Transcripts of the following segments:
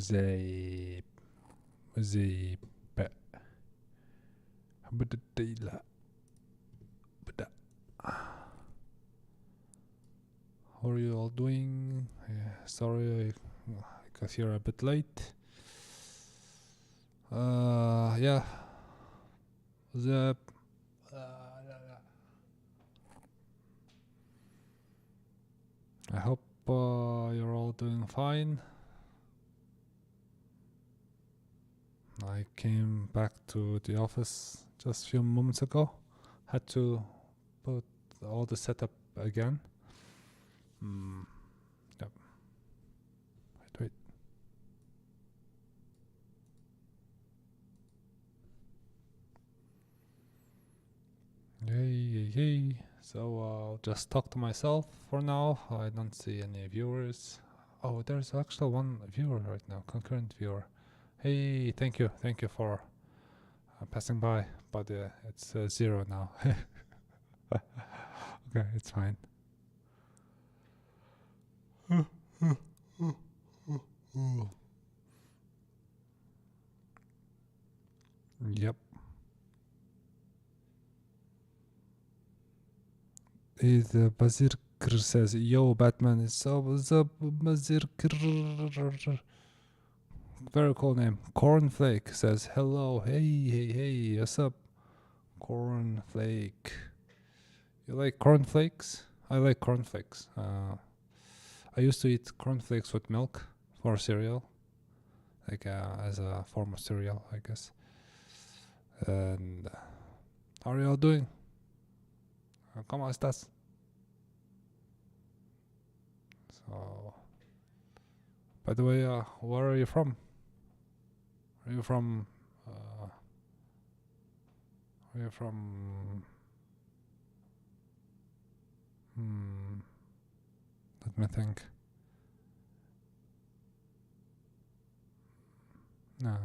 Wazzzuuuup. Wazzzuuuup. Habadadayla. Bada. How are you all doing? Sorry I got here a bit late. Yeah. Wazzzuuuup. I hope you're all doing fine. I came back to the office just a few moments ago. Had to put all the setup again. Yep. Wait. Yay. So I'll just talk to myself for now. I don't see any viewers. Oh, there's actually one viewer right now, concurrent viewer. Hey, thank you for passing by, but it's 0 now. Okay, it's fine. Yep. Bazirkr says, yo, Batman is so what's up, Bazirkr. Very cool name. Cornflake says, hello, hey, what's up? Cornflake. You like cornflakes? I like cornflakes. I used to eat cornflakes with milk for cereal. Like as a form of cereal, I guess. And how are you all doing? ¿Cómo estás? So, by the way, where are you from? Are you from? Let me think. No,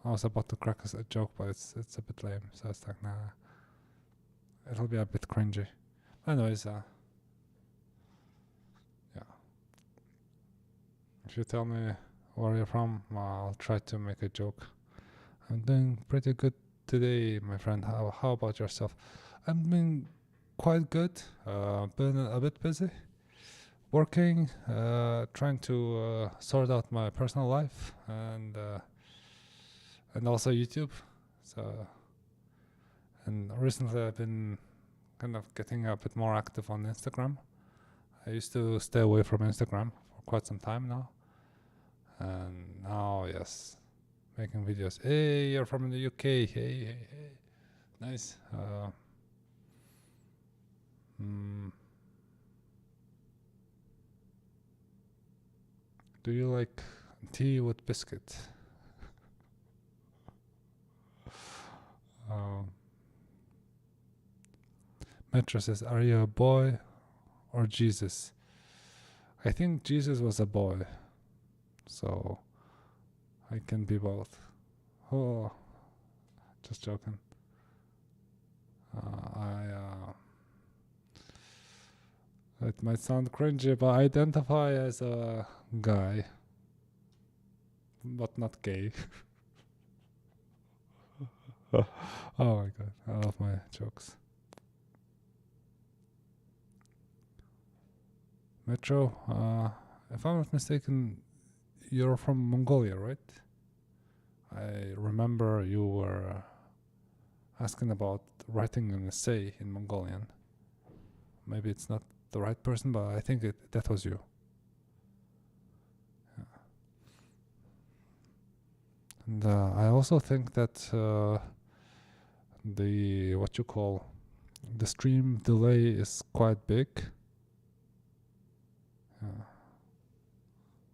I was about to crack a joke, but it's a bit lame, so it's like, nah. It'll be a bit cringy. Anyways, yeah. If you tell me where you're from, I'll try to make a joke. I'm doing pretty good today, my friend. How about yourself? I'm doing quite good. Been a bit busy. Working, trying to sort out my personal life and also YouTube. So, and recently I've been kind of getting a bit more active on Instagram. I used to stay away from Instagram for quite some time now. And now, yes, making videos. Hey, you're from the UK. Hey. Nice. Do you like tea with biscuit? Metro says, are you a boy or Jesus? I think Jesus was a boy, so I can be both. Oh, just joking. It might sound cringy, but I identify as a guy, but not gay. Oh my god, I love my jokes. Metro, if I'm not mistaken, you're from Mongolia, right? I remember you were asking about writing an essay in Mongolian. Maybe it's not the right person, but I think that was you. Yeah. And I also think that the stream delay is quite big.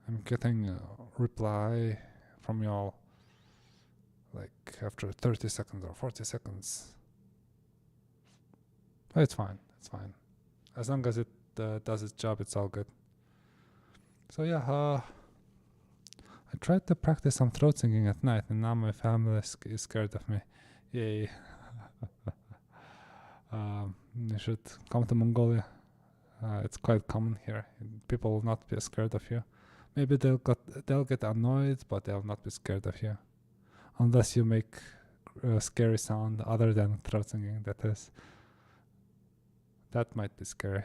I'm getting a reply from y'all like after 30 seconds or 40 seconds. But it's fine. As long as it does its job, it's all good. So yeah, I tried to practice some throat singing at night, and now my family is scared of me. Yay. You should come to Mongolia. It's quite common here. People will not be scared of you. Maybe they'll get annoyed, but they'll not be scared of you, unless you make a scary sound other than throat singing. That might be scary.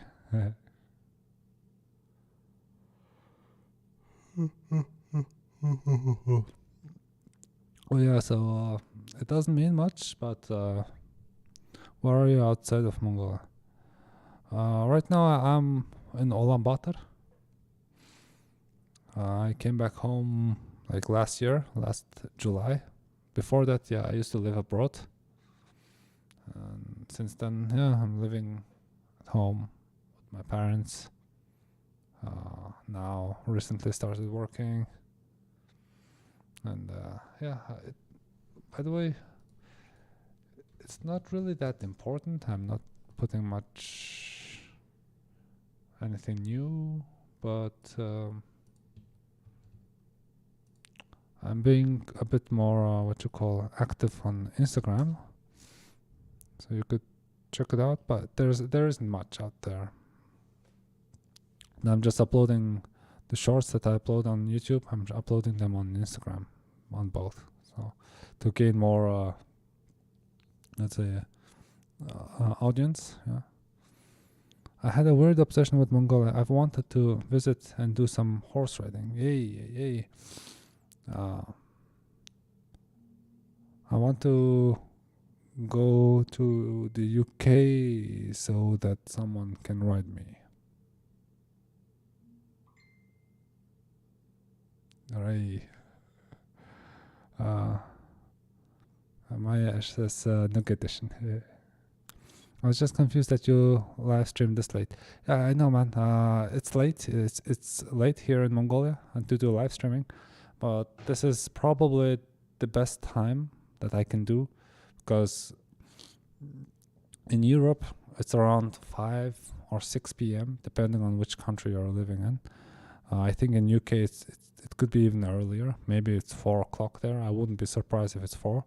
Oh yeah, so it doesn't mean much, but where are you outside of Mongolia? Right now I'm in Ulaanbaatar. I came back home like last July. Before that, yeah, I used to live abroad. And since then, yeah, I'm living at home with my parents. Now, recently started working. And yeah, by the way, it's not really that important. I'm not putting much anything new, but I'm being a bit more active on Instagram, so you could check it out. But there isn't much out there. And I'm just uploading the shorts that I upload on YouTube. I'm uploading them on Instagram, on both. So to gain more, let's say, audience. Yeah. I had a weird obsession with Mongolia. I've wanted to visit and do some horse riding. Yay. I want to go to the UK so that someone can ride me. Alright. My says Nook Edition. I was just confused that you live streamed this late. Yeah, I know, man. It's late. It's late here in Mongolia to do live streaming, but this is probably the best time that I can do, because in Europe it's around 5 or 6 p.m. depending on which country you're living in. I think in UK it could be even earlier. Maybe it's 4 o'clock there. I wouldn't be surprised if it's 4.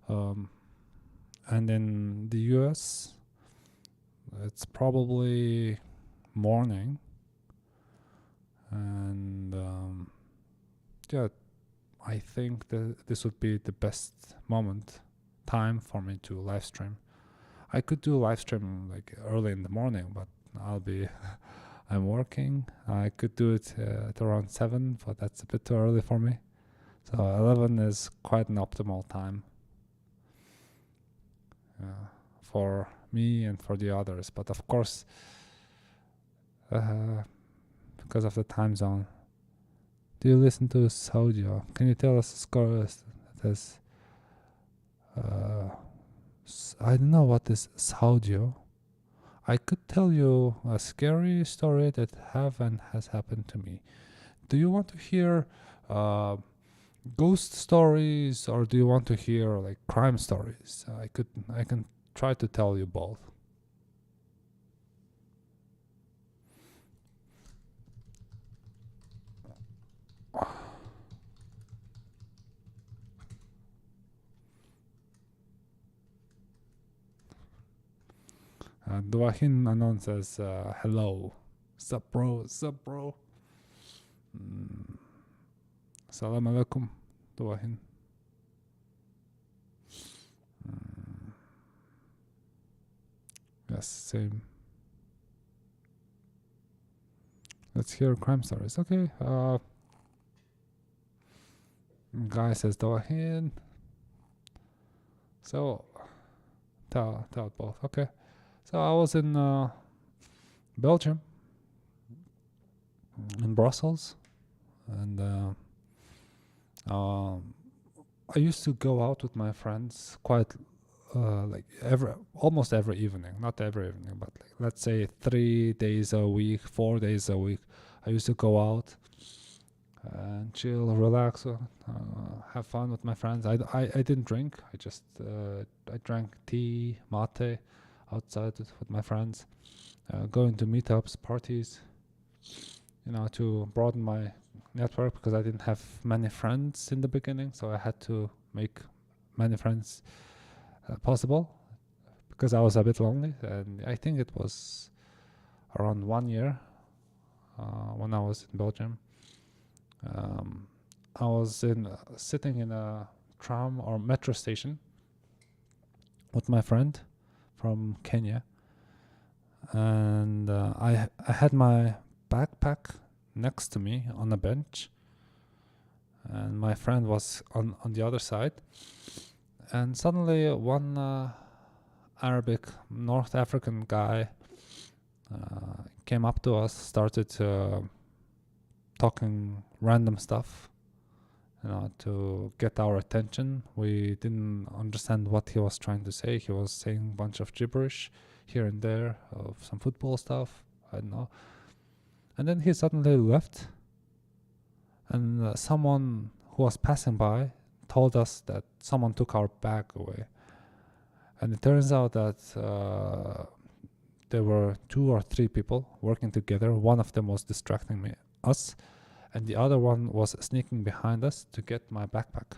And in the US it's probably morning, and yeah, I think that this would be the best time for me to live stream. I could do live stream like early in the morning, but I'm working. I could do it at around 7, but that's a bit too early for me. So 11 is quite an optimal time for me and for the others. But of course, because of the time zone. Do you listen to Saudio? Can you tell us a score that has... I don't know what is Saudio. I could tell you a scary story that has happened to me. Do you want to hear ghost stories, or do you want to hear like crime stories? I can try to tell you both. Duahin announces, hello. Sup bro. Salam alaikum, Duahin. Yes, same. Let's hear crime stories. Okay. Guy says Duahin. So, tell both. Okay. So I was in Belgium, in Brussels, and I used to go out with my friends quite almost every evening. Not every evening, but like, let's say 3 days a week, 4 days a week. I used to go out and chill, relax, have fun with my friends. I didn't drink. I drank tea, mate, outside with my friends, going to meetups, parties, to broaden my network, because I didn't have many friends in the beginning, so I had to make many friends possible, because I was a bit lonely. And I think it was around 1 year when I was in Belgium. Um, I was sitting in a tram or metro station with my friend from Kenya, and I had my backpack next to me on a bench, and my friend was on the other side. And suddenly, one Arabic North African guy came up to us, started talking random stuff, to get our attention. We didn't understand what he was trying to say. He was saying a bunch of gibberish here and there of some football stuff. I don't know. And then he suddenly left, and someone who was passing by told us that someone took our bag away. And it turns out that there were 2 or 3 people working together. One of them was distracting us, and the other one was sneaking behind us to get my backpack.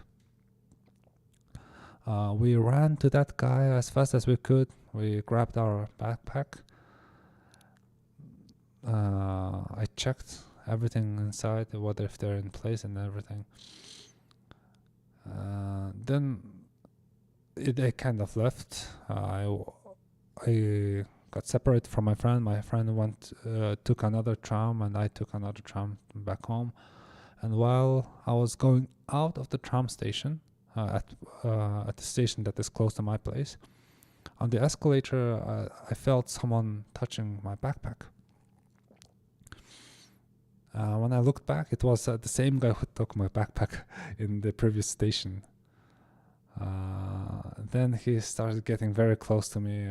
We ran to that guy as fast as we could. We grabbed our backpack. I checked everything inside, whether if they're in place and everything. Then they kind of left. I got separated from my friend. My friend took another tram, and I took another tram back home. And while I was going out of the tram station, at the station that is close to my place, on the escalator, I felt someone touching my backpack. When I looked back, it was the same guy who took my backpack in the previous station. Then he started getting very close to me,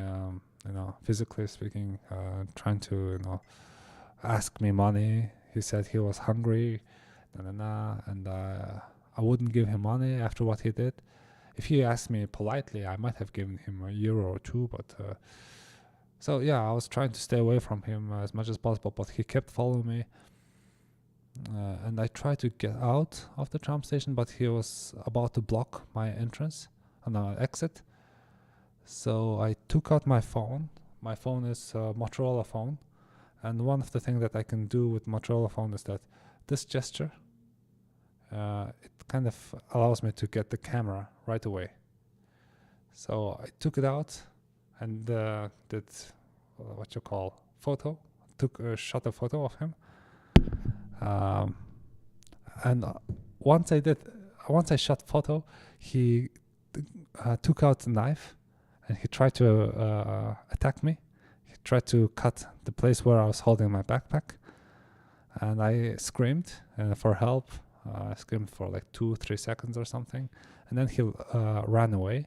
physically speaking, trying to, ask me money. He said he was hungry, and I wouldn't give him money after what he did. If he asked me politely, I might have given him €1 or 2, but so yeah, I was trying to stay away from him as much as possible, but he kept following me. And I tried to get out of the tram station, but he was about to block my entrance and exit. So I took out my phone. My phone is a Motorola phone, and one of the things that I can do with Motorola phone is that this gesture, it kind of allows me to get the camera right away. So I took it out and did what you call photo. Shot a photo of him. And once I shot photo, he took out a knife and he tried to attack me. He tried to cut the place where I was holding my backpack, and I screamed for help. I screamed for like 2-3 seconds or something, and then he ran away.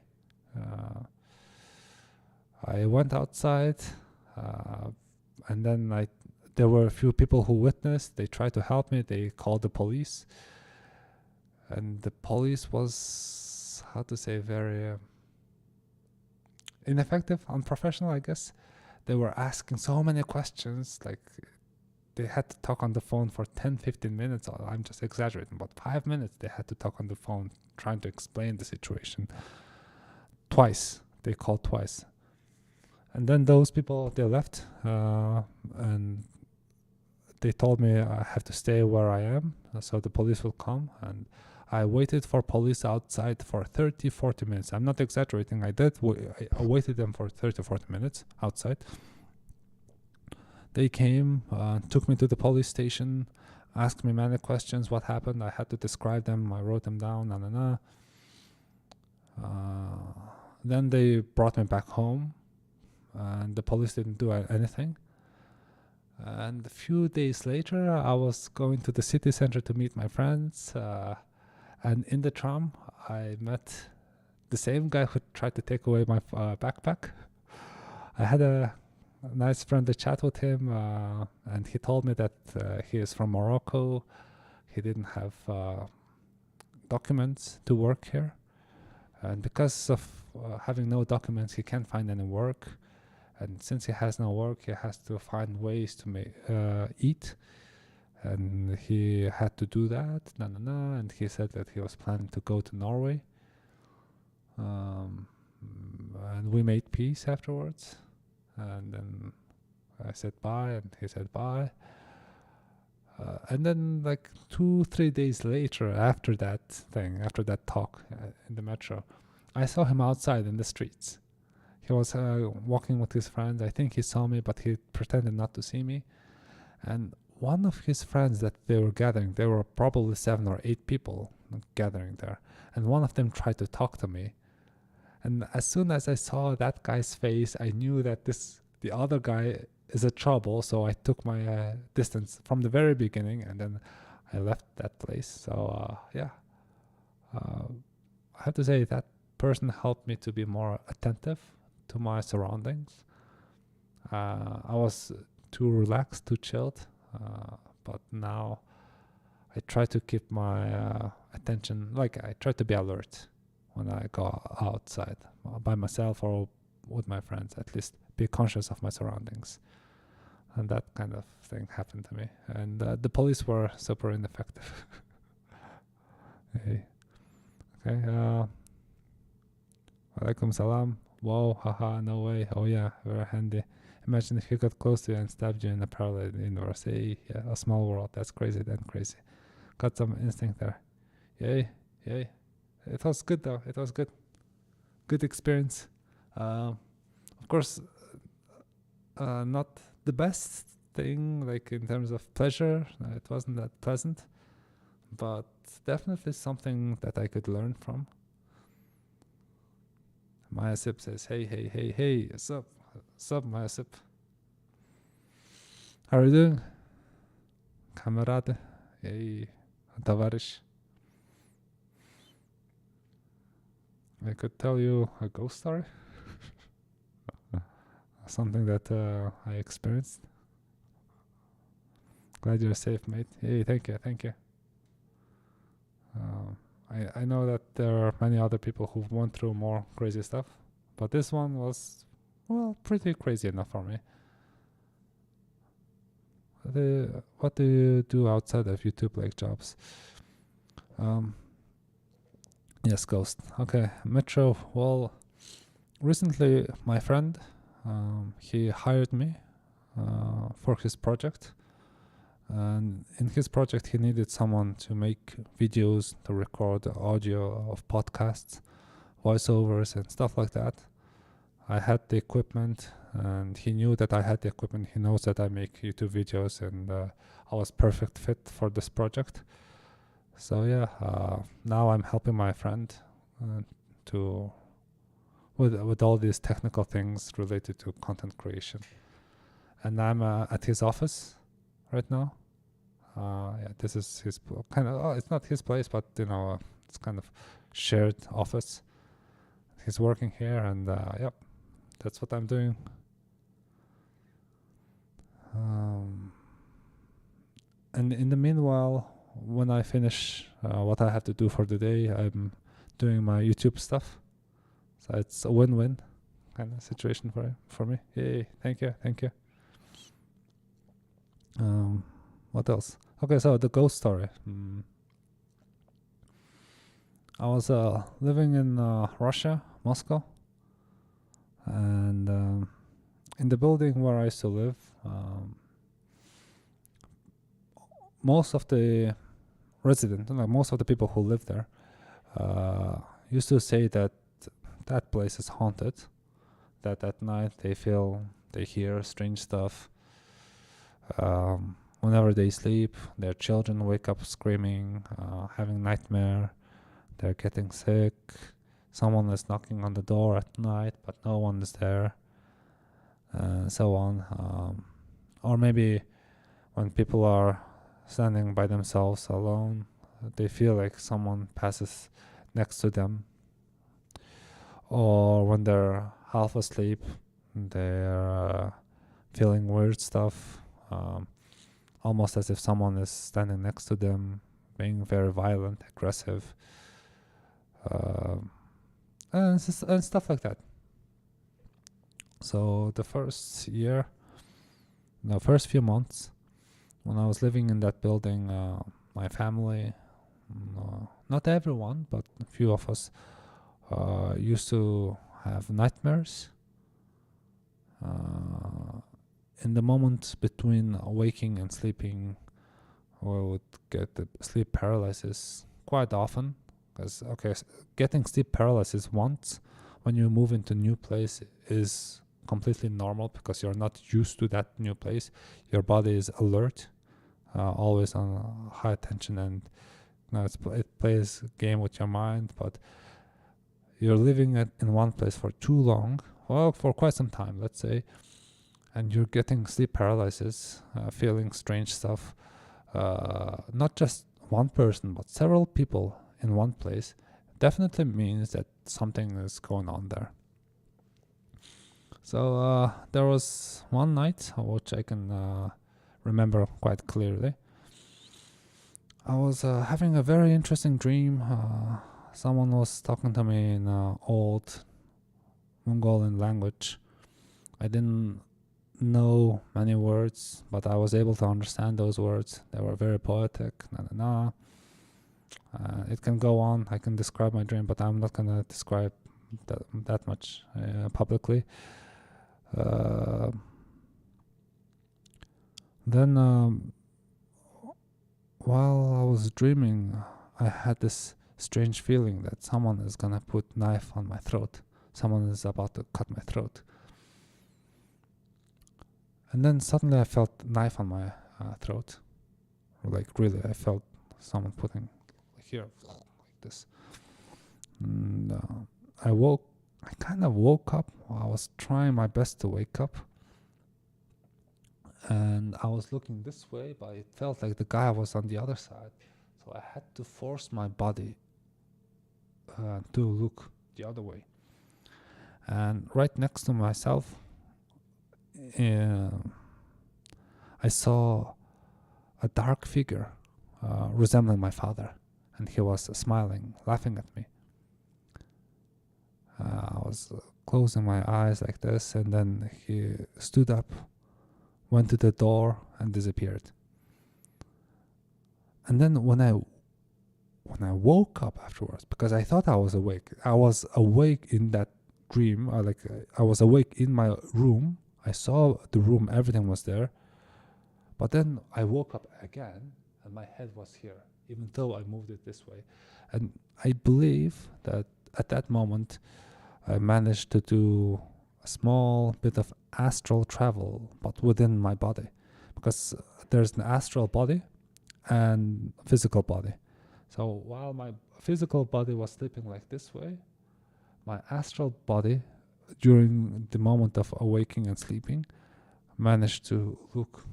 I went outside, and then there were a few people who witnessed. They tried to help me. They called the police. And the police was, very ineffective, unprofessional, I guess. They were asking so many questions. Like, they had to talk on the phone for 10-15 minutes. I'm just exaggerating, but 5 minutes they had to talk on the phone trying to explain the situation. Twice. They called twice. And then those people, they left. And they told me I have to stay where I am, so the police will come. And I waited for police outside for 30-40 minutes. I'm not exaggerating. I waited them for 30-40 minutes outside. They came, took me to the police station, asked me many questions. What happened? I had to describe them. I wrote them down. Then they brought me back home, and the police didn't do anything. And a few days later, I was going to the city center to meet my friends. And in the tram, I met the same guy who tried to take away my backpack. I had a nice friendly chat with him, and he told me that he is from Morocco. He didn't have documents to work here. And because of having no documents, he can't find any work. And since he has no work, he has to find ways to eat. And he had to do that. And he said that he was planning to go to Norway. And we made peace afterwards. And then I said bye, and he said bye. And then like 2-3 days later, after that talk in the metro, I saw him outside in the streets. He was walking with his friends. I think he saw me, but he pretended not to see me. And one of his friends that they were gathering, there were probably 7 or 8 people gathering there. And one of them tried to talk to me. And as soon as I saw that guy's face, I knew that the other guy is a trouble. So I took my distance from the very beginning, and then I left that place. So I have to say that person helped me to be more attentive to my surroundings. I was too relaxed, too chilled, but now I try to keep my attention, like I try to be alert when I go outside by myself or with my friends, at least be conscious of my surroundings. And that kind of thing happened to me. And the police were super ineffective. Hey. Okay. Alaikum salam. Whoa, haha, no way. Oh yeah, very handy. Imagine if he got close to you and stabbed you in a parallel universe. Hey, yeah, a small world. That's crazy, crazy. Got some instinct there. Yay. It was good though. It was good. Good experience. Of course, not the best thing, like in terms of pleasure. It wasn't that pleasant, but definitely something that I could learn from. Maya Sip says, hey, sup, Maya Sip. How are you doing? Kamerad, hey, Tavarish. I could tell you a ghost story. Something that I experienced. Glad you're safe, mate. Hey, thank you. I know that there are many other people who've went through more crazy stuff, but this one was, well, pretty crazy enough for me. What do you do outside of YouTube, like jobs? Yes, Ghost. Okay, Metro. Well, recently my friend, he hired me for his project. And in his project, he needed someone to make videos, to record the audio of podcasts, voiceovers, and stuff like that. I had the equipment, and he knew that I had the equipment. He knows that I make YouTube videos, and I was perfect fit for this project. So yeah, now I'm helping my friend with all these technical things related to content creation. And I'm at his office right now. This is his kind of, it's not his place, but it's kind of shared office. He's working here, and yep, that's what I'm doing. And in the meanwhile, when I finish what I have to do for the day, I'm doing my YouTube stuff. So it's a win-win kind of situation for me. Yay, thank you. What else? Okay, so the ghost story. I was living in Russia, Moscow, and in the building where I used to live, most of the residents, most of the people who live there, used to say that that place is haunted, that at night they hear strange stuff. Whenever they sleep, their children wake up screaming, having nightmare, they're getting sick, someone is knocking on the door at night, but no one is there, and so on. Or maybe when people are standing by themselves alone, they feel like someone passes next to them. Or when they're half asleep, they're feeling weird stuff. Almost as if someone is standing next to them, being very violent, aggressive, and stuff like that. So the first few months, when I was living in that building, my family, not everyone, but a few of us, used to have nightmares. In the moment between waking and sleeping, would get the sleep paralysis quite often. Because getting sleep paralysis once when you move into a new place is completely normal because you're not used to that new place. Your body is alert, always on high tension, and it plays a game with your mind. But you're living in one place for too long, well, for quite some time, let's say, and you're getting sleep paralysis, feeling strange stuff. Not just one person, but several people in one place, definitely means that something is going on there. So there was one night which I can remember quite clearly. I was having a very interesting dream. Someone was talking to me in old Mongolian language. I didn't know many words, but I was able to understand those words. They were very poetic. It can go on. I can describe my dream, but I'm not gonna describe that much publicly. Then, while I was dreaming, I had this strange feeling that someone is gonna put knife on my throat. Someone is about to cut my throat. And then suddenly I felt a knife on my throat. Like really, I felt someone putting here, like this. And I kind of woke up. I was trying my best to wake up. And I was looking this way, but it felt like the guy was on the other side. So I had to force my body to look the other way. And right next to myself, I saw a dark figure resembling my father. And he was smiling, laughing at me. I was closing my eyes like this, and then he stood up, went to the door, and disappeared. And then when I woke up afterwards, because I thought I was awake in that dream. I was awake in my room. I saw the room, everything was there. But then I woke up again, and my head was here, even though I moved it this way. And I believe that at that moment, I managed to do a small bit of astral travel, but within my body. Because there's an astral body and physical body. So while my physical body was sleeping like this way, my astral body, during the moment of awaking and sleeping, managed to look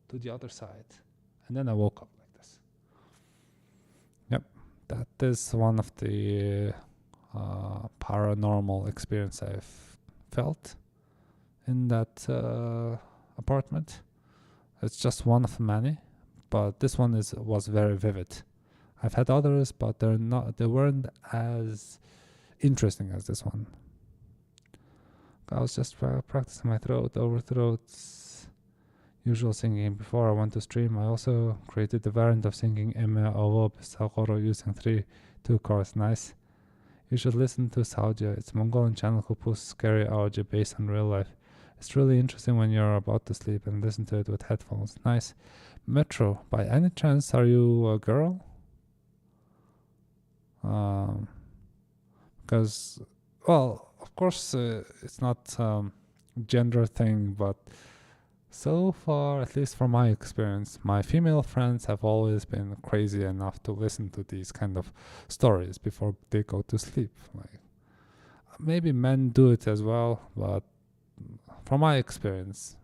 to the other side. And then I woke up like this. Yep, that is one of the paranormal experience I've felt in that apartment. It's just one of many, but this one was very vivid. I've had others, but they weren't as interesting as this one. I was just practicing my overthroats, usual singing. Before I went to stream, I also created the variant of singing Eme Ovo Sakoro using 2 chords. Nice. You should listen to Saudia. It's a Mongolian channel who posts scary audio based on real life. It's really interesting when you're about to sleep and listen to it with headphones. Nice. Metro, by any chance, are you a girl? Because, well, of course, it's not gender thing, but so far, at least from my experience, my female friends have always been crazy enough to listen to these kind of stories before they go to sleep. Like, maybe men do it as well, but from my experience,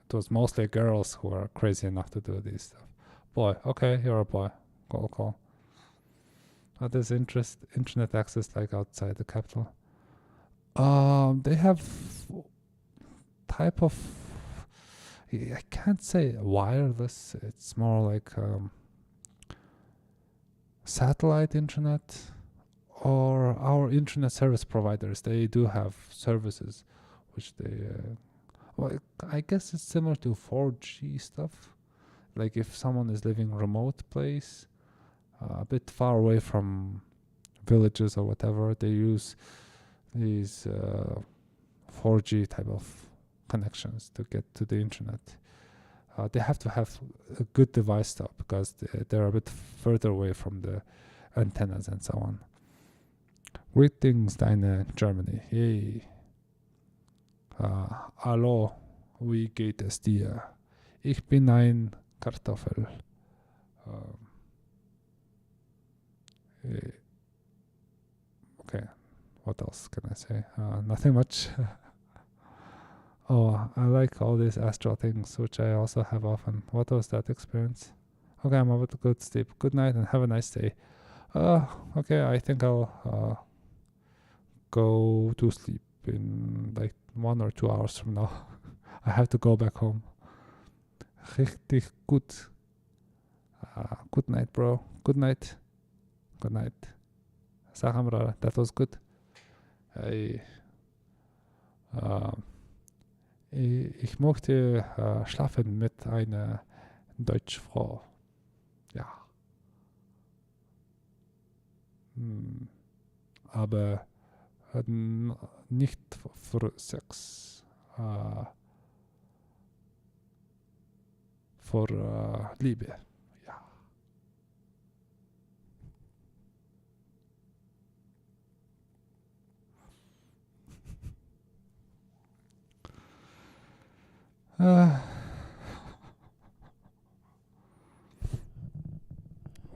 it was mostly girls who are crazy enough to do this stuff. Boy, okay, you're a boy. Cool. What is internet access like outside the capital? They have type of, I can't say wireless. It's more like satellite internet, or our internet service providers. They do have services, which they, well, I guess it's similar to 4G stuff. Like if someone is living remote place, a bit far away from villages or whatever, they use these 4G type of connections to get to the internet. they have to have a good device though, because they're a bit further away from the antennas and so on. Greetings, deine Germany. Yay. Hallo, wie geht es dir? Ich bin ein Kartoffel. Okay, what else can I say? Nothing much. Oh, I like all these astral things, which I also have often. What was that experience? Okay, I'm about to go to sleep. Good night and have a nice day. Okay, I think I'll go to sleep in like 1 or 2 hours from now. I have to go back home. Richtig gut. Good night, bro. Good night. Good night. Sag Amra, that was good. Ich möchte schlafen mit einer Deutschfrau. Ja. Aber nicht für Sex. Für Liebe. Ja.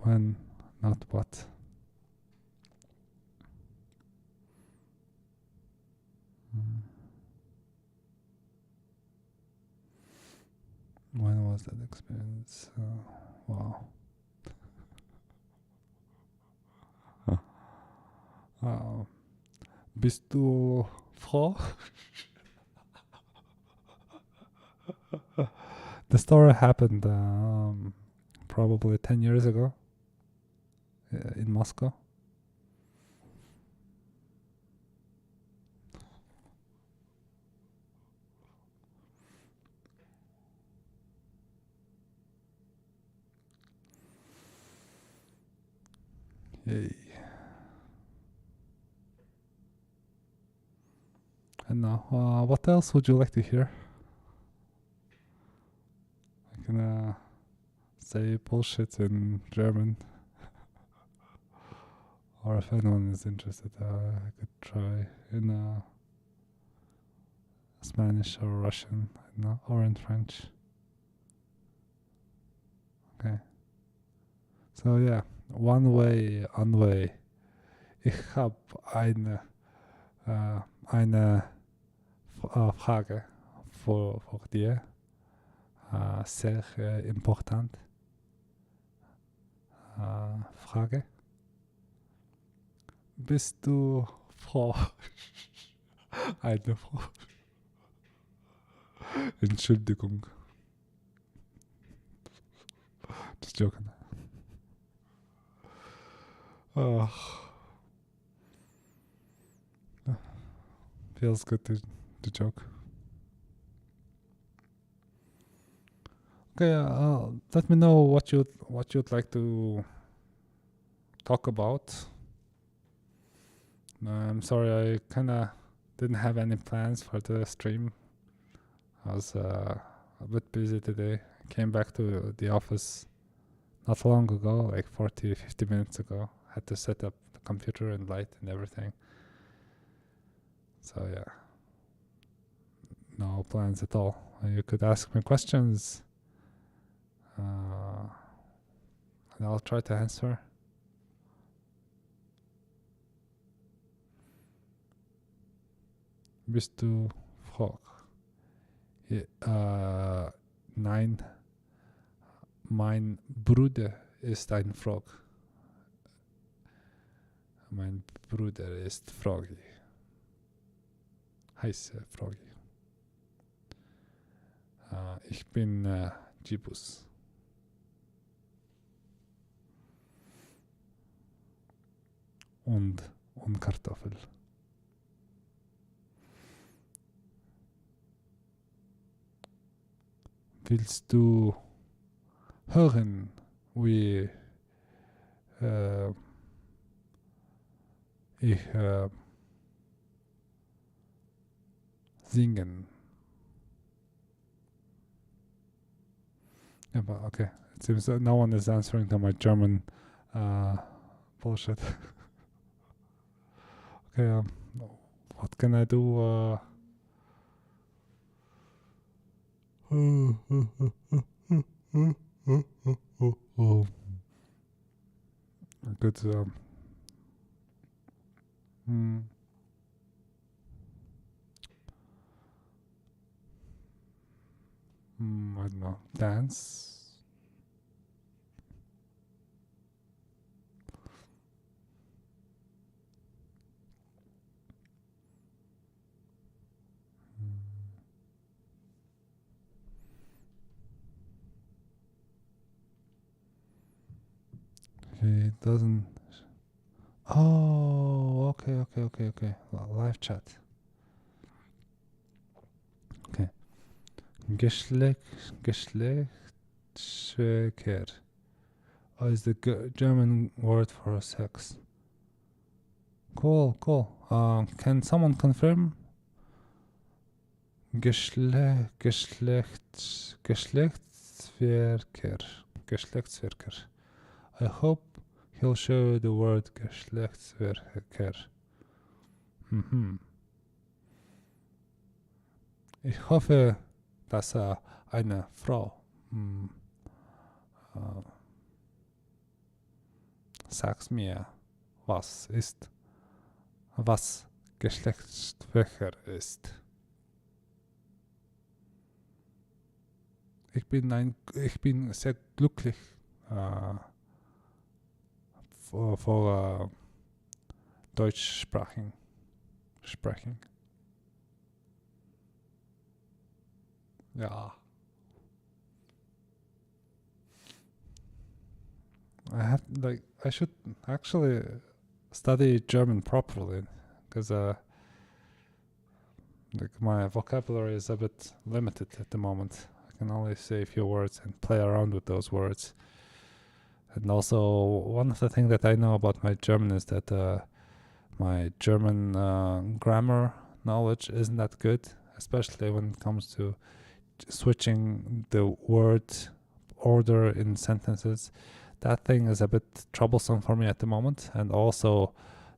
When, not what. When was that experience? Wow. Bist du froh? The story happened probably 10 years ago in Moscow. Yay. And now, what else would you like to hear? I can say bullshit in German. Or if anyone is interested, I could try in Spanish or Russian, or in French. Okay. So yeah, one way. Ich habe eine Frage für dir. Sehr important. Frage. Bist du froh? Eine Frau. Entschuldigung. Just joking. Feels good to joke. Okay, let me know what you'd like to talk about. I'm sorry, I kind of didn't have any plans for the stream. I was a bit busy today. I came back to the office not long ago, like 40-50 minutes ago. Had to set up the computer and light and everything. So yeah, no plans at all. You could ask me questions, and I'll try to answer. Bist du froh? Nein, mein Bruder ist ein Frog. Mein Bruder ist Froggy. Heiße Froggy. Ich bin Jibus. Und Kartoffel. Willst du hören, wie ich singen? Yeah, but okay. It seems that no one is answering to my German bullshit. Okay, what can I do? Good. Hmm, I don't know. Dance. He doesn't. Oh, okay. Live chat. Okay. Geschlechtsverkehr is the German word for sex. Cool. Can someone confirm? Geschlechtsverkehr. I hope he'll show the word Geschlechtsverkehr. Ich hoffe, dass eine Frau sagt mir, was Geschlechtsverkehr ist. Ich bin sehr glücklich vor Deutsch sprechen. Ja. I should actually study German properly, because my vocabulary is a bit limited at the moment. I can only say a few words and play around with those words. And also, one of the things that I know about my German is that my German grammar knowledge isn't that good, especially when it comes to switching the word order in sentences. That thing is a bit troublesome for me at the moment. And also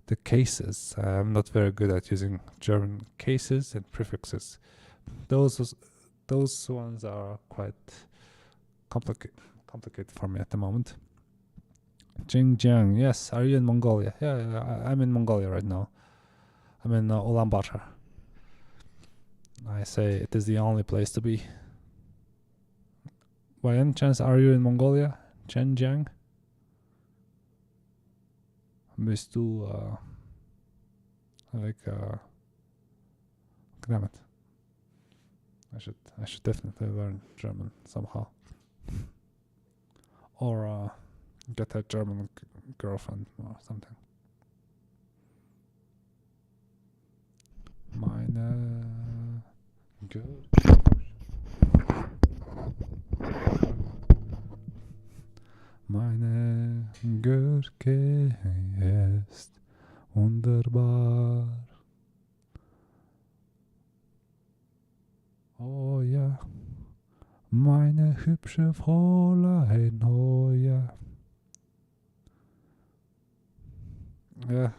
the cases. I'm not very good at using German cases and prefixes. Those ones are quite complicated for me at the moment. Xinjiang, yes. Are you in Mongolia? Yeah, I'm in Mongolia right now. I'm in Ulaanbaatar. I say it is the only place to be. By any chance, are you in Mongolia? Xinjiang? Bist du damn it. I should definitely learn German somehow. Or get a German girlfriend or something. Meine Gürke ist wunderbar. Oh ja, meine hübsche Fräulein, oh ja. Yeah,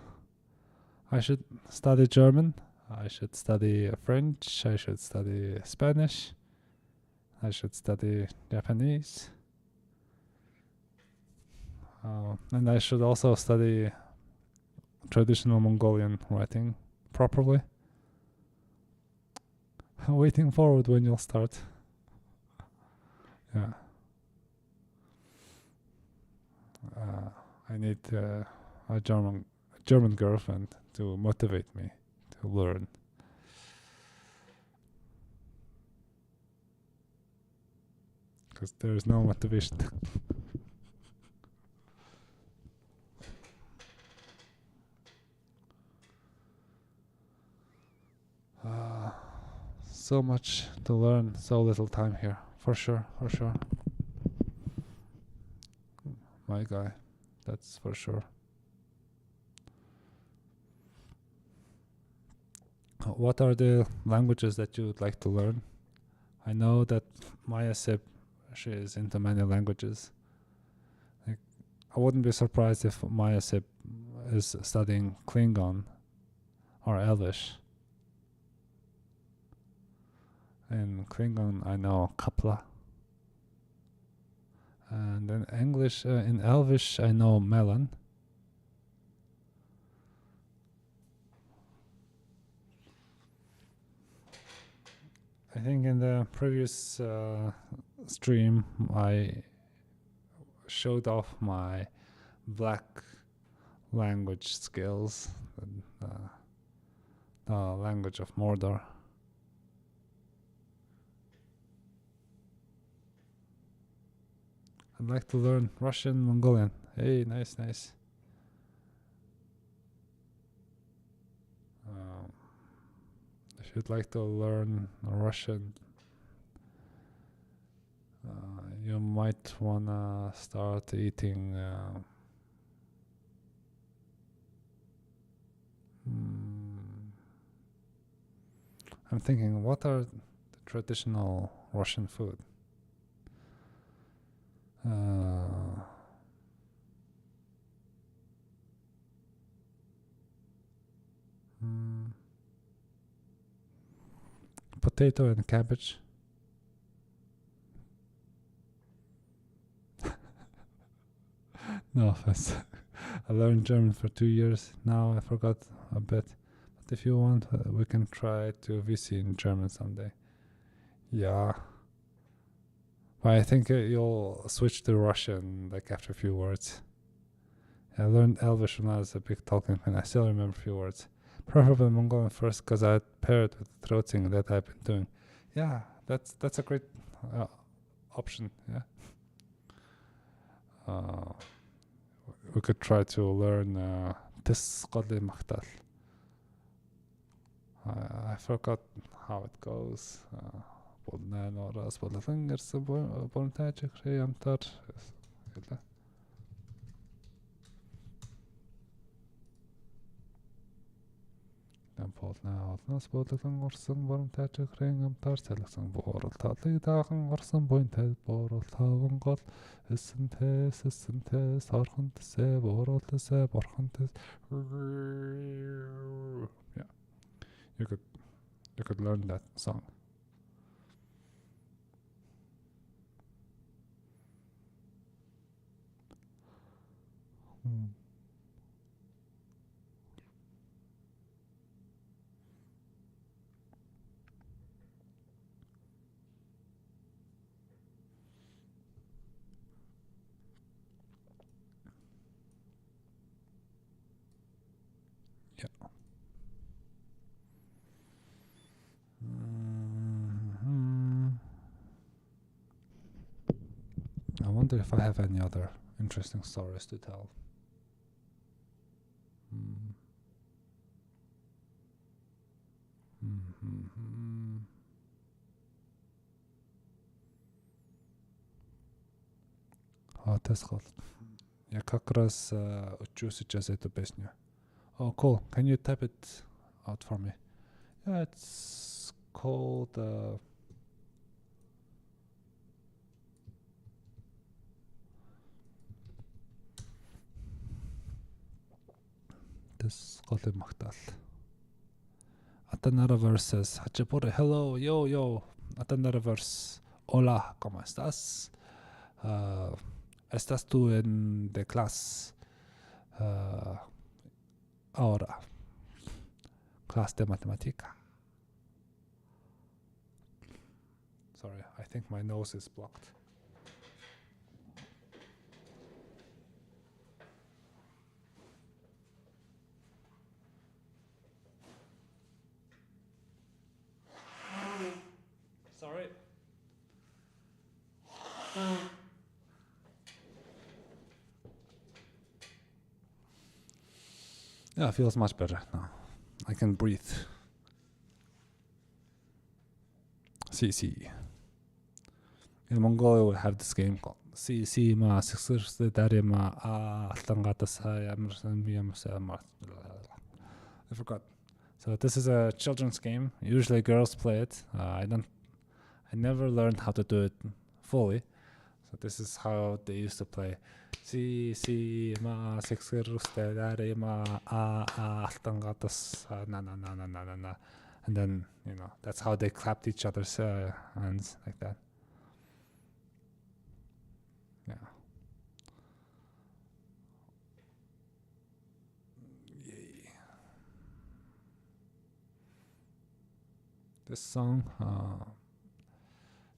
I should study German. I should study French. I should study Spanish. I should study Japanese. And I should also study traditional Mongolian writing properly. Waiting forward when you'll start. Yeah. I need a German girlfriend to motivate me to learn. Because there is no motivation. So much to learn, so little time here. For sure. My guy, that's for sure. What are the languages that you would like to learn? I know that Maya Sip she is into many languages. Like, I wouldn't be surprised if Maya Sip is studying Klingon or Elvish. In Klingon, I know Kapla. And in English, in Elvish, I know melon. I think in the previous stream, I showed off my black language skills, the language of Mordor. I'd like to learn Russian, Mongolian. Hey, nice. If you'd like to learn Russian, you might wanna start eating I'm thinking, what are the traditional Russian food? Potato and cabbage. No offense. I learned German for 2 years. Now I forgot a bit. But if you want, we can try to VC in German someday. Yeah. But I think you'll switch to Russian like after a few words. I learned Elvish when I was a big Tolkien fan. I still remember a few words. Preferably Mongolian first, because I paired with throat singing that I've been doing. Yeah, that's a great option. Yeah. We could try to learn Tisqali Maktal. I forgot how it goes. Олноос буулаглан урсан борон тайжиг хрэн амтаар салгасан буурал талыг даахан орсон буйн тай буурал таван гол эсэнтэс орхон тэсэ буурал тэсэ борхон тэс. Yeah, you could learn that song. I wonder if I have any other interesting stories to tell. Тасгал. Я как раз учу сейчас эту песню. Oh, cool. Can you type it out for me? Yeah, it's called Тасгал Махтал. Atanara verses. Hachapure. Hello, yo. Atanara verse. Hola, ¿cómo estás? ¿Estás tú en de clase ahora? Clase de matemática. Sorry, I think my nose is blocked. Sorry. Yeah, it feels much better now. I can breathe. CC. In Mongolia, we have this game called CC ma sixers darima I forgot. So this is a children's game. Usually girls play it. I never learned how to do it fully. So this is how they used to play. Si si ma sexeruste dare ma altangatas na na na na na na na, and then that's how they clapped each other's hands like that. Yeah. Yay. This song,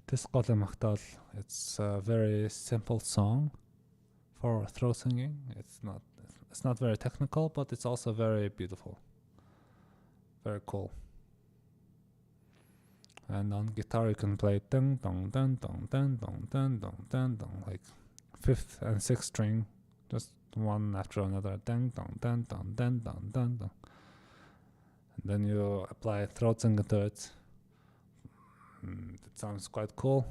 this Qadamaqtal, it's a very simple song for throat singing. It's not very technical, but it's also very beautiful. Very cool. And on guitar you can play dun dun dun dun dun dun dun dun dun dun, like fifth and sixth string, just one after another, dun dun dun dun dun dun dun dun. And then you apply throat singing to it. It sounds quite cool.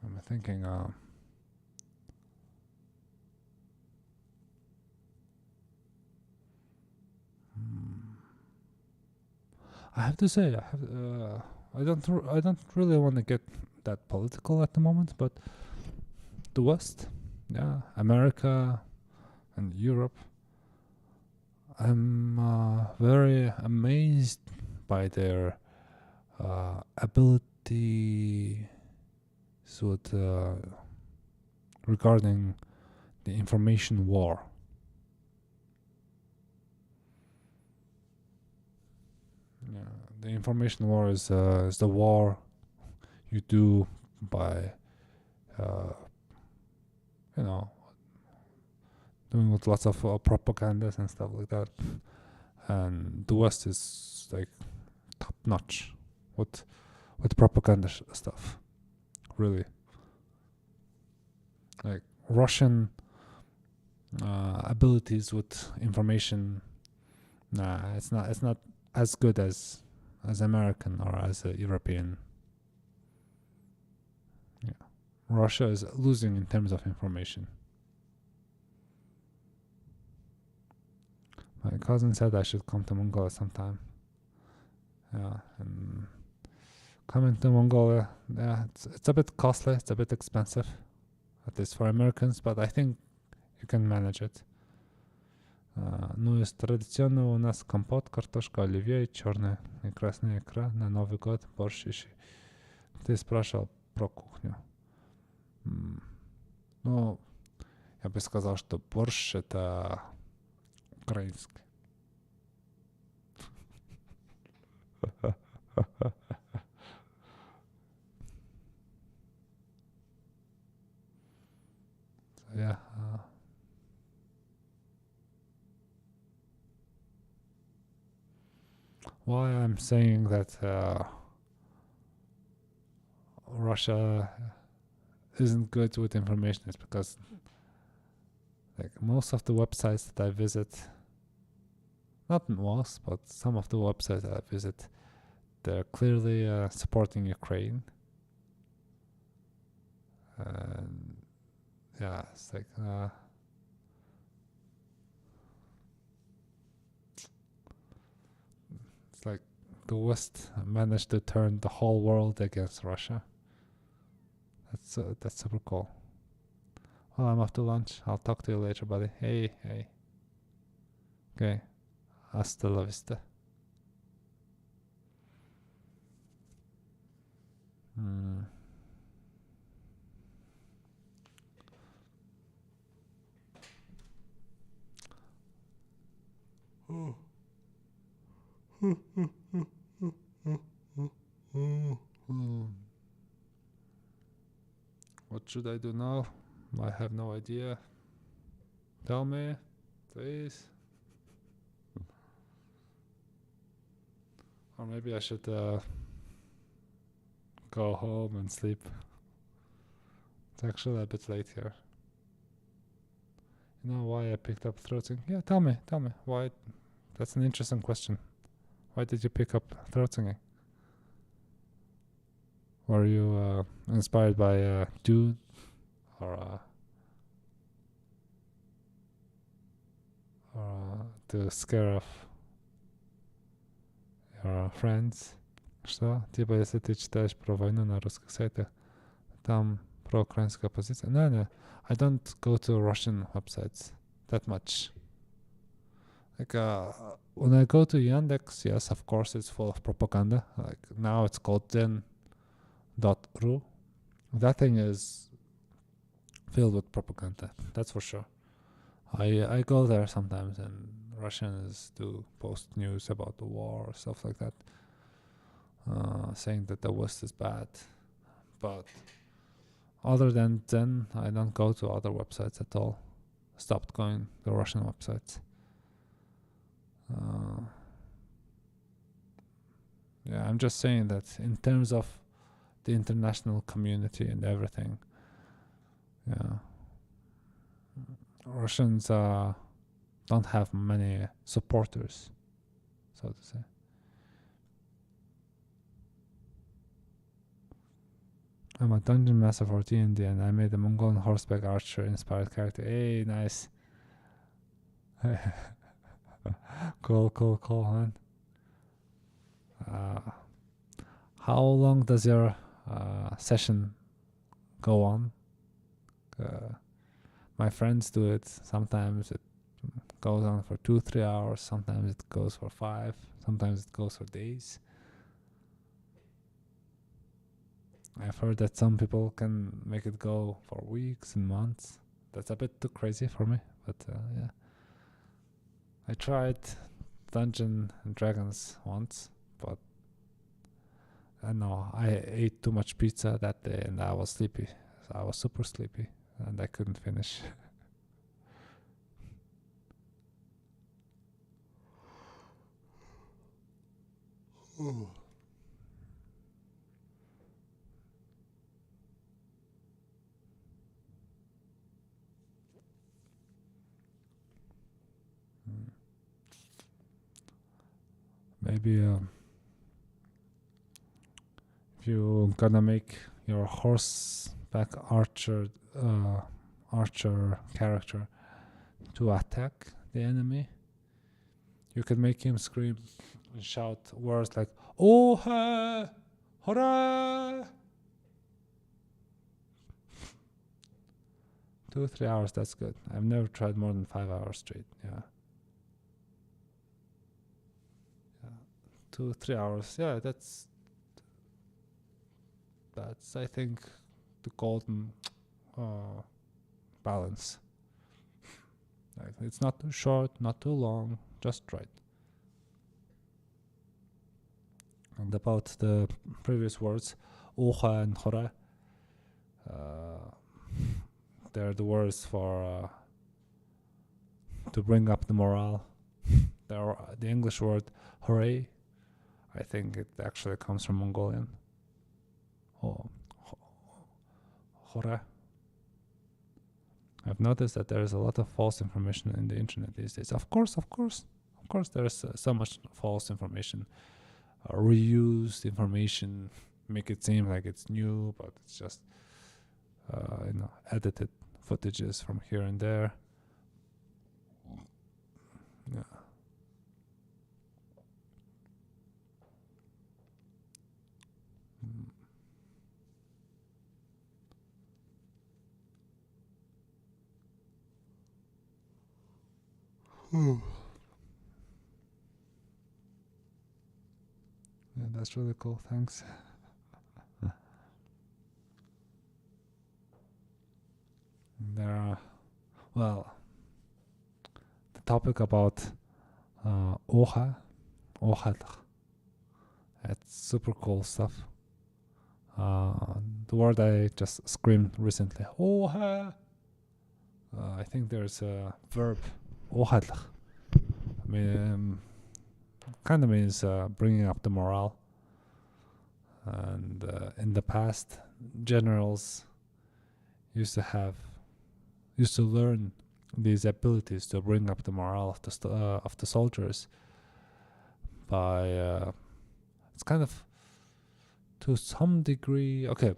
I'm thinking, I have to say, I don't really want to get that political at the moment, but the West, yeah, America and Europe, I'm very amazed by their ability regarding the information war. Yeah, the information war is the war you do by, doing with lots of propagandas and stuff like that. And the West is like top notch with propaganda stuff. Really, like Russian abilities with information. Nah, it's not as good as American or as a European. Yeah, Russia is losing in terms of information. My cousin said I should come to Mongolia sometime. Yeah, and coming to Mongolia, yeah, it's a bit costly, it's a bit expensive, at least for Americans, but I think you can manage it. Ну, из традиционного у нас компот, картошка, оливье, черная и красная икра на Новый год, борщ и щи. Ты спрашивал про кухню. Ну, я бы сказал, что борщ это украинский. Yeah. Why I'm saying that Russia isn't good with information is because like most of the websites that I visit, not most, but some of the websites that I visit, they're clearly supporting Ukraine. And yeah, it's like it's like the West managed to turn the whole world against Russia. That's super cool. Well, I'm off to lunch. I'll talk to you later, buddy. Hey. Okay. Hasta la vista. What should I do now? I have no idea. Tell me, please. Or maybe I should go home and sleep. It's actually a bit late here. You know why I picked up throat singing? Yeah, tell me. Why? That's an interesting question. Why did you pick up throat singing? Were you inspired by a dude or to scare off your friends? Что? Типа, если ты читаешь про войну на русских сайтах, там pro-украинская позиция. No, I don't go to Russian websites that much. Like, when I go to Yandex, yes, of course, it's full of propaganda. Like, now it's called Zen.ru. That thing is filled with propaganda, that's for sure. I go there sometimes, and Russians do post news about the war or stuff like that, saying that the West is bad. But other than Zen, I don't go to other websites at all. Stopped going to Russian websites. Yeah, I'm just saying that in terms of the international community and everything, yeah, Russians don't have many supporters, so to say. I'm a dungeon master for D&D, and I made a Mongolian horseback archer inspired character. Hey, nice. Cool, man. How long does your session go on? My friends do it. Sometimes it goes on for 2-3 hours. Sometimes it goes for 5. Sometimes it goes for days. I've heard that some people can make it go for weeks and months. That's a bit too crazy for me, but yeah. I tried Dungeons and Dragons once, but I know I ate too much pizza that day and I was sleepy. So I was super sleepy and I couldn't finish. Maybe if you're gonna make your horseback archer character to attack the enemy, you can make him scream and shout words like "Oh ha, hurrah!" 2-3 hours, that's good. I've never tried more than 5 hours straight. Yeah. 2-3 hours. Yeah, that's I think the golden balance. Like, it's not too short, not too long, just right. And about the previous words, uha and hora, they're the words for to bring up the morale. The English word hooray, I think it actually comes from Mongolian. Hora. I've noticed that there is a lot of false information in the internet these days. Of course, there's so much false information, reused information, make it seem like it's new, but it's just edited footages from here and there. Yeah. Yeah, that's really cool. Thanks. There are, well, the topic about oha, that's super cool stuff. The word I just screamed recently, oha, I think there's a verb. I mean, kind of means bringing up the morale. And in the past, generals used to learn these abilities to bring up the morale of the soldiers by it's kind of to some degree okay.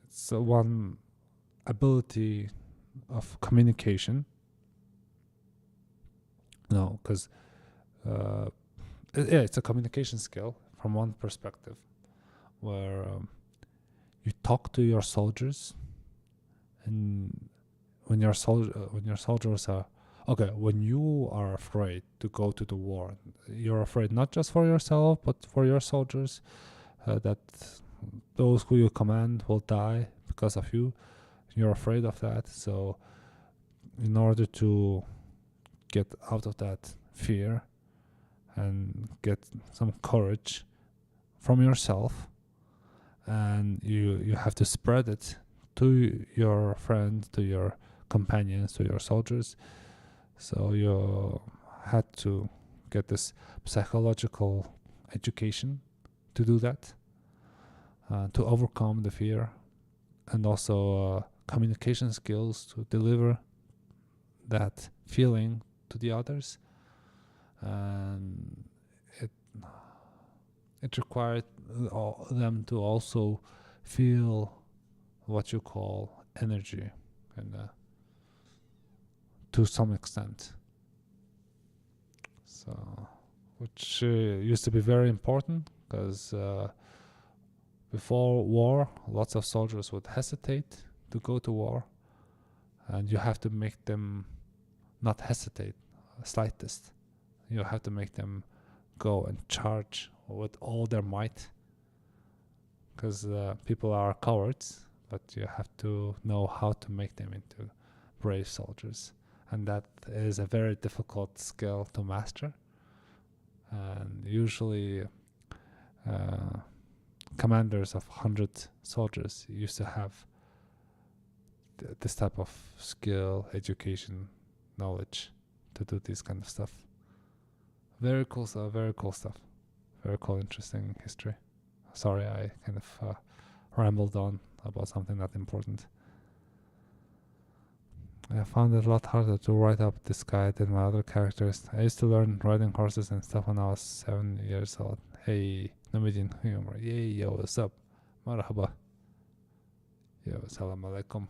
It's one ability of communication. No, because it's a communication skill from one perspective, where you talk to your soldiers, and when your soldiers are when you are afraid to go to the war, you're afraid not just for yourself but for your soldiers, that those who you command will die because of you. You're afraid of that, so in order to get out of that fear and get some courage from yourself, and you have to spread it to your friends, to your companions, to your soldiers. So you had to get this psychological education to do that, to overcome the fear, and also communication skills to deliver that feeling to the others. And it required them to also feel what you call energy, and to some extent. So, which used to be very important, because before war, lots of soldiers would hesitate to go to war, and you have to make them not hesitate slightest. You have to make them go and charge with all their might, because people are cowards, but you have to know how to make them into brave soldiers, and that is a very difficult skill to master. And usually commanders of 100 soldiers used to have this type of skill, education, knowledge to do this kind of stuff. Very cool stuff, very cool stuff. Very cool, interesting history. Sorry, I kind of rambled on about something not important. I found it a lot harder to write up this guy than my other characters. I used to learn riding horses and stuff when I was 7 years old. Hey, Namidin humor. Yay, yo, what's up? Marhaba. Yo, salam alaikum.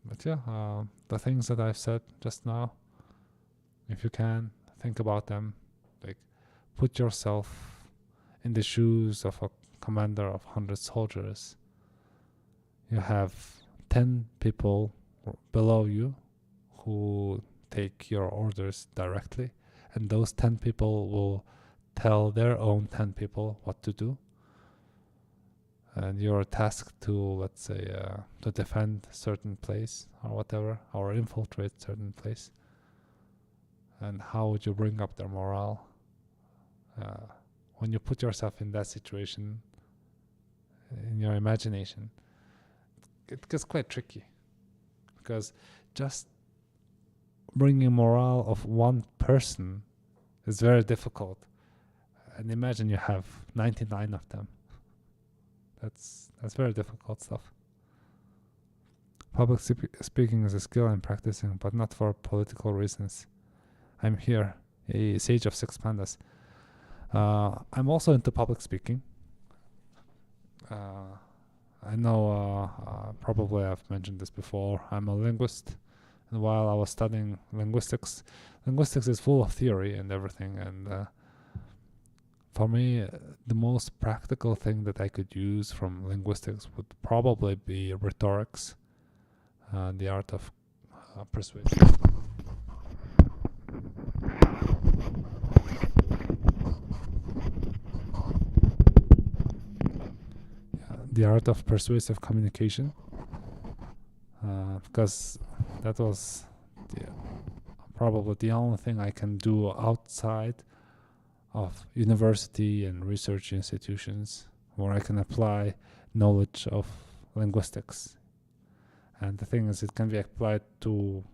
But yeah, the things that I've said just now, if you can, think about them. Like, put yourself in the shoes of a commander of 100 soldiers. You have 10 people below you who take your orders directly, and those 10 people will tell their own 10 people what to do. And you're tasked to, let's say, to defend a certain place or whatever, or infiltrate a certain place. And how would you bring up their morale? When you put yourself in that situation, in your imagination, it gets quite tricky, because just bringing morale of one person is very difficult. And imagine you have 99 of them. That's very difficult stuff. Public speaking is a skill I'm practicing, but not for political reasons. I'm here, a sage of 6 pandas. I'm also into public speaking. I know probably I've mentioned this before. I'm a linguist, and while I was studying linguistics is full of theory and everything, and for me, the most practical thing that I could use from linguistics would probably be rhetorics, the art of persuasion. The art of persuasive communication, because that was probably the only thing I can do outside of university and research institutions where I can apply knowledge of linguistics. And the thing is, it can be applied to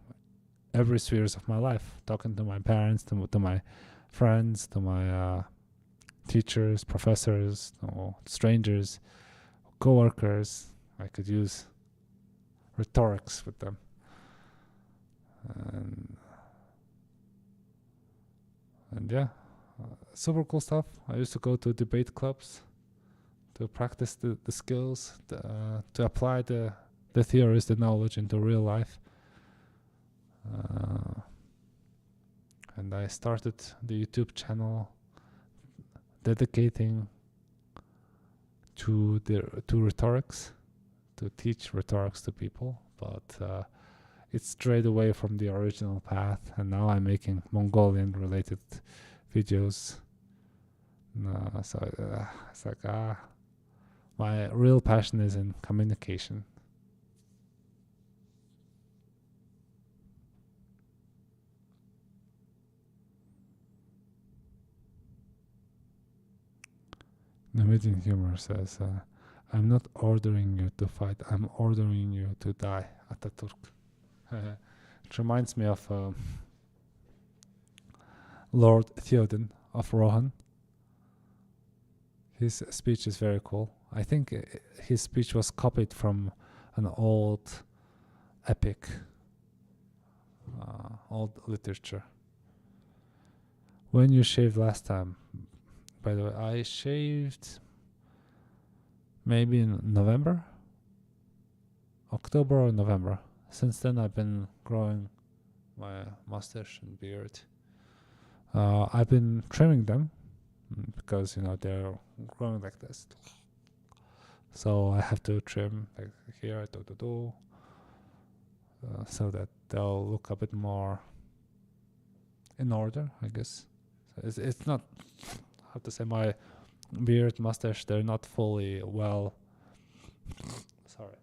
every spheres of my life, talking to my parents, to my friends, to my teachers, professors, strangers, co-workers. I could use rhetorics with them. And yeah, super cool stuff. I used to go to debate clubs to practice the skills, to apply the theories, the knowledge into real life. And I started the YouTube channel dedicating to rhetorics, to teach rhetorics to people, but it strayed away from the original path, and now I'm making Mongolian related videos. So it's like my real passion is in communication. Norwegian humor says, I'm not ordering you to fight, I'm ordering you to die, Ataturk. It reminds me of Lord Theoden of Rohan. His speech is very cool. I think his speech was copied from an old epic, old literature. When you shaved last time? By the way, I shaved maybe in November, October or November. Since then, I've been growing my mustache and beard. I've been trimming them because they're growing like this. So I have to trim like here, so that they'll look a bit more in order, I guess. So it's not, how to say, my beard, mustache, they're not fully well. Sorry.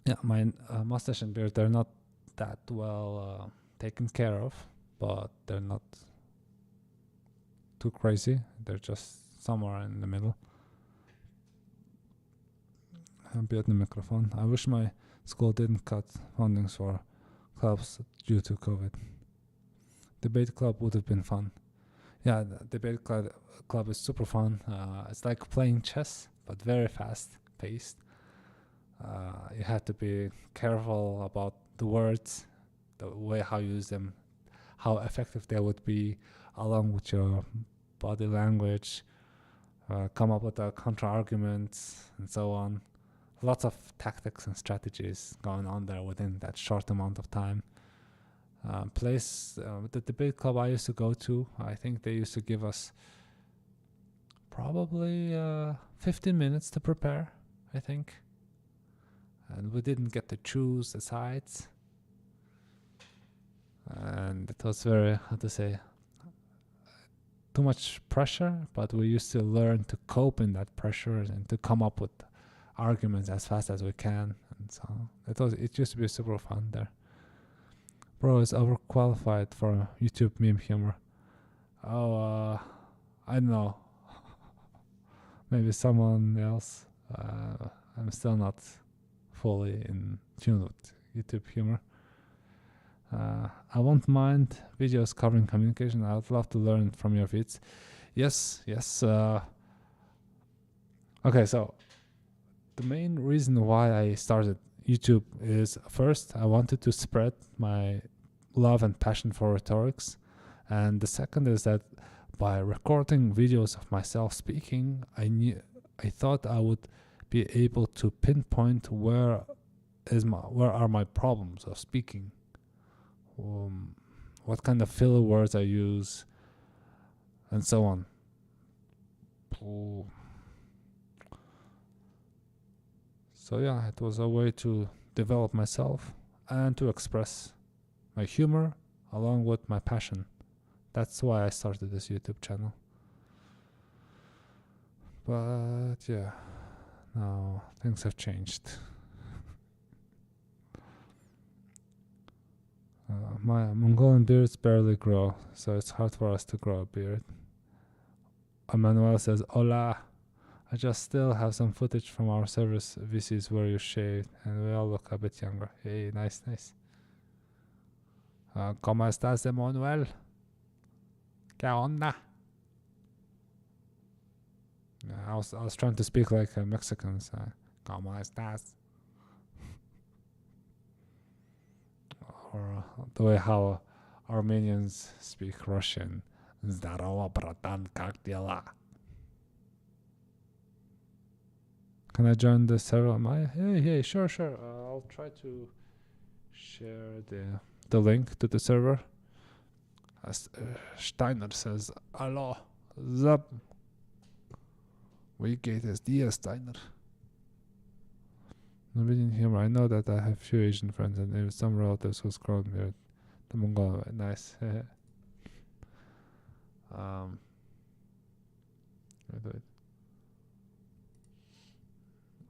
Yeah, my mustache and beard, they're not that well taken care of, but they're not too crazy. They're just somewhere in the middle. Björn microphone. I wish my school didn't cut fundings for clubs due to COVID. Debate club would have been fun. Yeah, the debate club is super fun. It's like playing chess, but very fast paced. You have to be careful about the words, the way how you use them, how effective they would be, along with your body language, come up with counter arguments, and so on. Lots of tactics and strategies going on there within that short amount of time. The debate club I used to go to, I think they used to give us probably 15 minutes to prepare, I think. And we didn't get to choose the sides. And it was very, how to say, too much pressure, but we used to learn to cope in that pressure and to come up with arguments as fast as we can. And so it used to be super fun there. Bro is overqualified for YouTube meme humor. I don't know. Maybe someone else. I'm still not fully in tune with YouTube humor. I won't mind videos covering communication. I would love to learn from your feeds. Yes. Okay, so the main reason why I started YouTube is, first, I wanted to spread my love and passion for rhetorics. And the second is that by recording videos of myself speaking, I thought I would be able to pinpoint where are my problems of speaking, what kind of filler words I use, and so on. So yeah, it was a way to develop myself and to express my humor along with my passion. That's why I started this YouTube channel. But yeah, now things have changed. My Mongolian beards barely grow, so it's hard for us to grow a beard. Emmanuel says, Hola. I just still have some footage from our service VCs where you shaved, and we all look a bit younger. Hey, nice, nice. ¿Cómo estás, Emmanuel? ¿Qué onda? I was trying to speak like Mexicans. ¿Cómo estás? Or the way how Armenians speak Russian. Zdarova, bratan, как дела? Can I join the server? Hey, sure. I'll try to share the link to the server. Steiner says, Allo, Zap. Wie geht es dir, Steiner? Nobody in here. I know that I have few Asian friends and maybe some relatives who's grown beard. The Mongol, nice. Wait.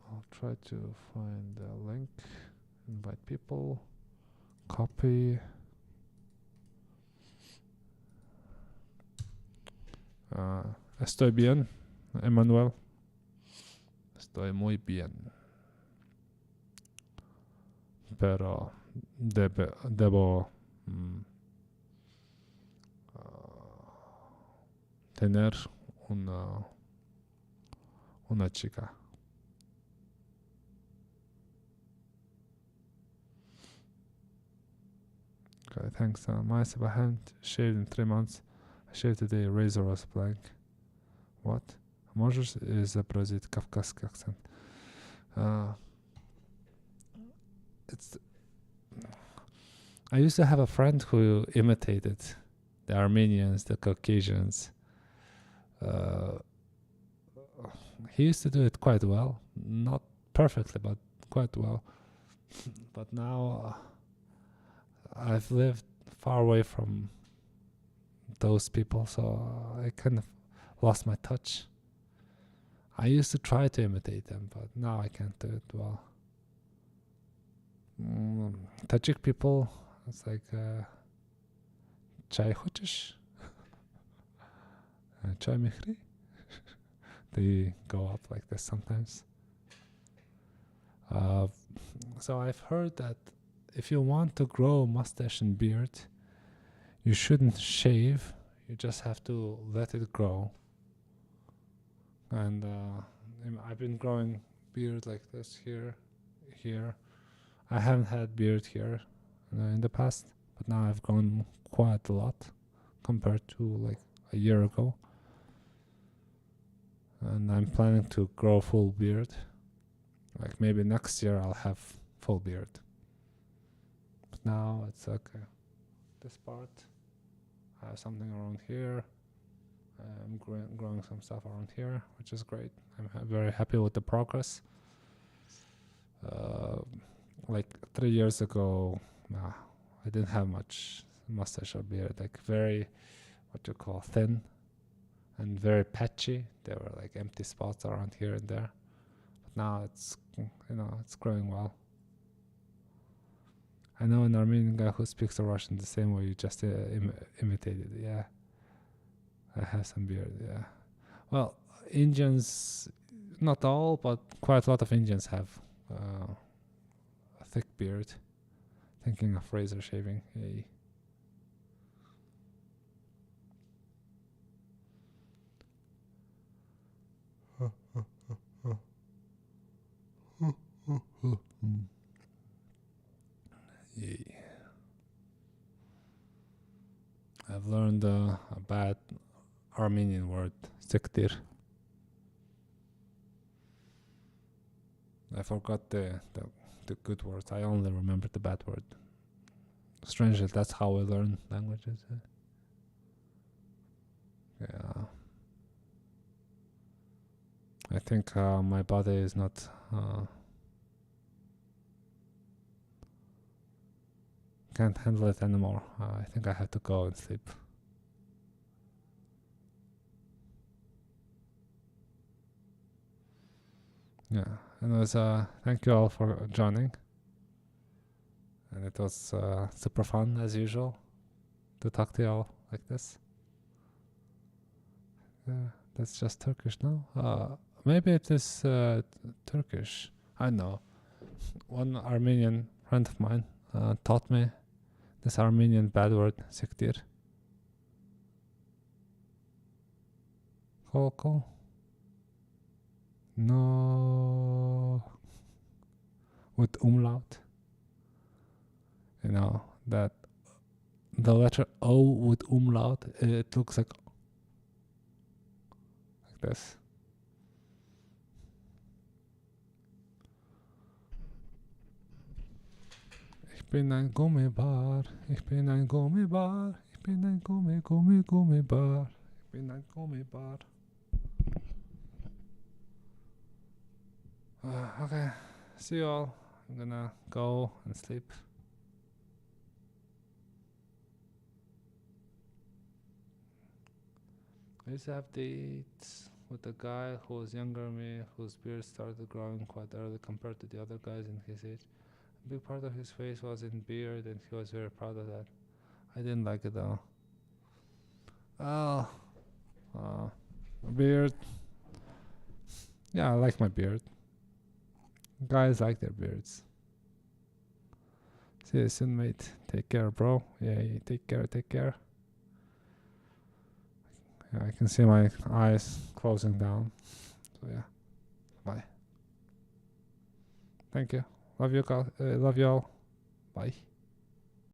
I'll try to find the link, invite people, copy. Estoy bien, Emmanuel. Estoy muy bien. Pero debo tener una chica. Okay, thanks. Myself, I haven't shaved in 3 months. I shaved today, razor was blank. What? Можешь изобразить кавказский акцент? I used to have a friend who imitated the Armenians, the Caucasians. He used to do it quite well. Not perfectly, but quite well. But now I've lived far away from those people, so I kind of lost my touch. I used to try to imitate them, but now I can't do it well. Tajik people, it's like chai хочешь? Chai mihri? They go up like this sometimes. So I've heard that if you want to grow a mustache and beard, you shouldn't shave. You just have to let it grow. And I've been growing beard like this here. I haven't had beard here in the past, but now I've grown quite a lot compared to like a year ago. And I'm planning to grow full beard. Like maybe next year I'll have full beard. But now it's okay. This part, I have something around here. I'm growing some stuff around here, which is great. I'm very happy with the progress. Like 3 years ago, I didn't have much mustache or beard. Like very, what you call thin, and very patchy. There were like empty spots around here and there. But now it's it's growing well. I know an Armenian guy who speaks the Russian the same way you just imitated. Yeah. I have some beard, yeah. Well, Indians, not all, but quite a lot of Indians have a thick beard. Thinking of razor shaving. Hey. Yay. I've learned a bad Armenian word, siktir. I forgot the good words. I only remember the bad word. Strangely, that's how we learn languages. Yeah. I think my body is not can't handle it anymore. I think I have to go and sleep. Yeah. Anyways, thank you all for joining. and it was super fun as usual to talk to y'all like this. That's just Turkish now. Maybe it is Turkish. I know. One Armenian friend of mine taught me this Armenian bad word, siktir. Cool. No. With umlaut. You know, that the letter O with umlaut, it looks like this. Ich bin ein Gummibar, ich bin ein Gummibar, ich bin ein Gummibar, ich bin ein Gummibar. Okay, see you all. I'm gonna go and sleep. I used to have dates with a guy who was younger than me, whose beard started growing quite early compared to the other guys in his age. A big part of his face was in beard, and he was very proud of that. I didn't like it though. Beard. Yeah, I like my beard. Guys like their beards. See you soon, mate. Take care, bro. Yeah, take care. Yeah, I can see my eyes closing down. So yeah, bye. Thank you. Love you all. Bye.